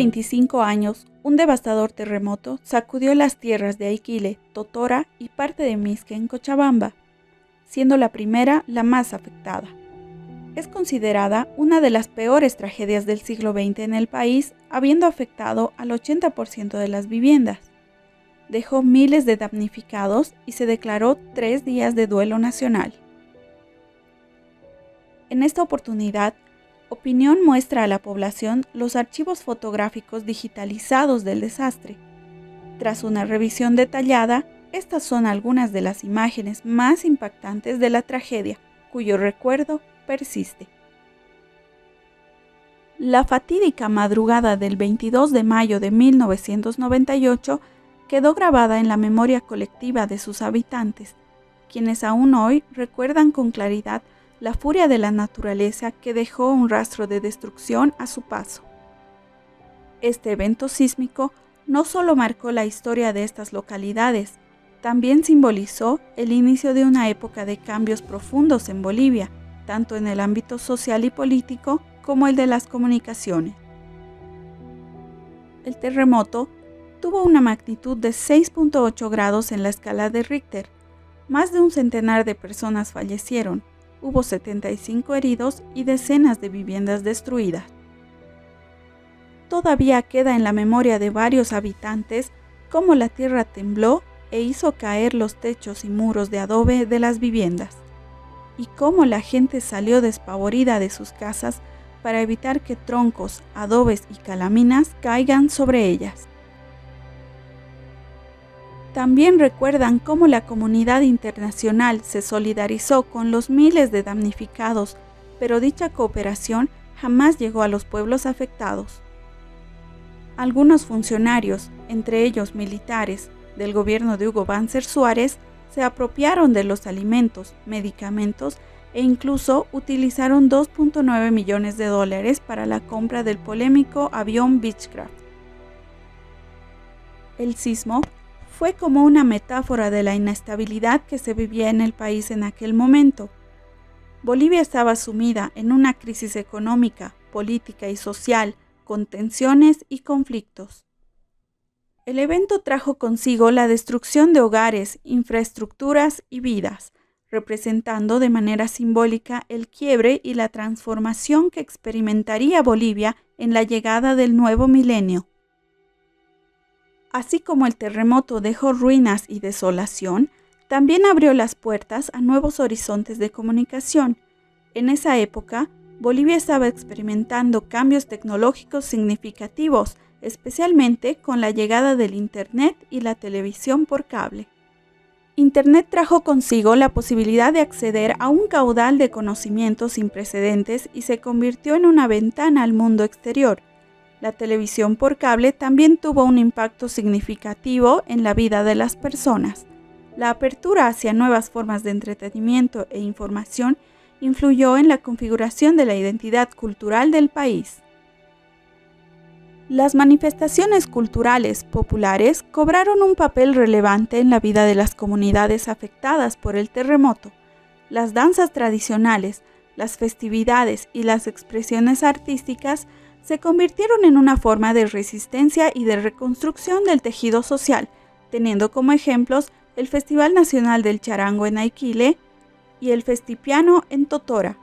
25 años, un devastador terremoto sacudió las tierras de Aiquile, Totora y parte de Misque en Cochabamba, siendo la primera la más afectada. Es considerada una de las peores tragedias del siglo XX en el país, habiendo afectado al 80% de las viviendas. Dejó miles de damnificados y se declaró 3 días de duelo nacional. En esta oportunidad, Opinión muestra a la población los archivos fotográficos digitalizados del desastre. Tras una revisión detallada, estas son algunas de las imágenes más impactantes de la tragedia, cuyo recuerdo persiste. La fatídica madrugada del 22 de mayo de 1998 quedó grabada en la memoria colectiva de sus habitantes, quienes aún hoy recuerdan con claridad la furia de la naturaleza que dejó un rastro de destrucción a su paso. Este evento sísmico no solo marcó la historia de estas localidades, también simbolizó el inicio de una época de cambios profundos en Bolivia, tanto en el ámbito social y político como el de las comunicaciones. El terremoto tuvo una magnitud de 6.8 grados en la escala de Richter. Más de un centenar de personas fallecieron. Hubo 75 heridos y decenas de viviendas destruidas. Todavía queda en la memoria de varios habitantes cómo la tierra tembló e hizo caer los techos y muros de adobe de las viviendas, y cómo la gente salió despavorida de sus casas para evitar que troncos, adobes y calaminas caigan sobre ellas. También recuerdan cómo la comunidad internacional se solidarizó con los miles de damnificados, pero dicha cooperación jamás llegó a los pueblos afectados. Algunos funcionarios, entre ellos militares, del gobierno de Hugo Banzer Suárez, se apropiaron de los alimentos, medicamentos e incluso utilizaron $2.9 millones para la compra del polémico avión Beechcraft. El sismo fue como una metáfora de la inestabilidad que se vivía en el país en aquel momento. Bolivia estaba sumida en una crisis económica, política y social, con tensiones y conflictos. El evento trajo consigo la destrucción de hogares, infraestructuras y vidas, representando de manera simbólica el quiebre y la transformación que experimentaría Bolivia en la llegada del nuevo milenio. Así como el terremoto dejó ruinas y desolación, también abrió las puertas a nuevos horizontes de comunicación. En esa época, Bolivia estaba experimentando cambios tecnológicos significativos, especialmente con la llegada del Internet y la televisión por cable. Internet trajo consigo la posibilidad de acceder a un caudal de conocimientos sin precedentes y se convirtió en una ventana al mundo exterior. La televisión por cable también tuvo un impacto significativo en la vida de las personas. La apertura hacia nuevas formas de entretenimiento e información influyó en la configuración de la identidad cultural del país. Las manifestaciones culturales populares cobraron un papel relevante en la vida de las comunidades afectadas por el terremoto. Las danzas tradicionales, las festividades y las expresiones artísticas se convirtieron en una forma de resistencia y de reconstrucción del tejido social, teniendo como ejemplos el Festival Nacional del Charango en Aiquile y el Festipiano en Totora.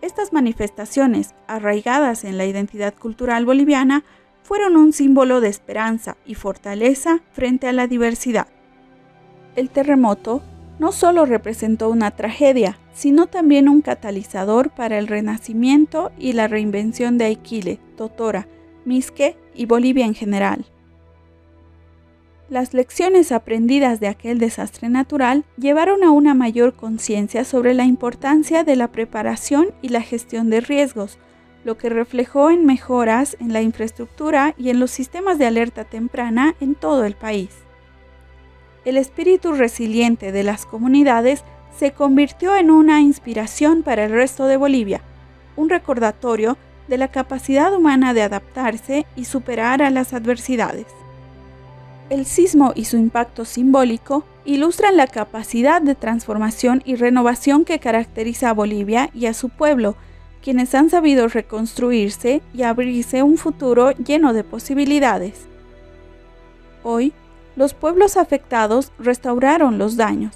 Estas manifestaciones, arraigadas en la identidad cultural boliviana, fueron un símbolo de esperanza y fortaleza frente a la diversidad. El terremoto no solo representó una tragedia, sino también un catalizador para el renacimiento y la reinvención de Aiquile, Totora, Misque y Bolivia en general. Las lecciones aprendidas de aquel desastre natural llevaron a una mayor conciencia sobre la importancia de la preparación y la gestión de riesgos, lo que reflejó en mejoras en la infraestructura y en los sistemas de alerta temprana en todo el país. El espíritu resiliente de las comunidades se convirtió en una inspiración para el resto de Bolivia, un recordatorio de la capacidad humana de adaptarse y superar a las adversidades. El sismo y su impacto simbólico ilustran la capacidad de transformación y renovación que caracteriza a Bolivia y a su pueblo, quienes han sabido reconstruirse y abrirse un futuro lleno de posibilidades. Hoy, los pueblos afectados restauraron los daños.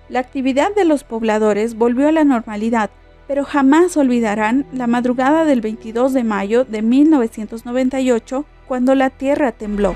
La actividad de los pobladores volvió a la normalidad, pero jamás olvidarán la madrugada del 22 de mayo de 1998, cuando la tierra tembló.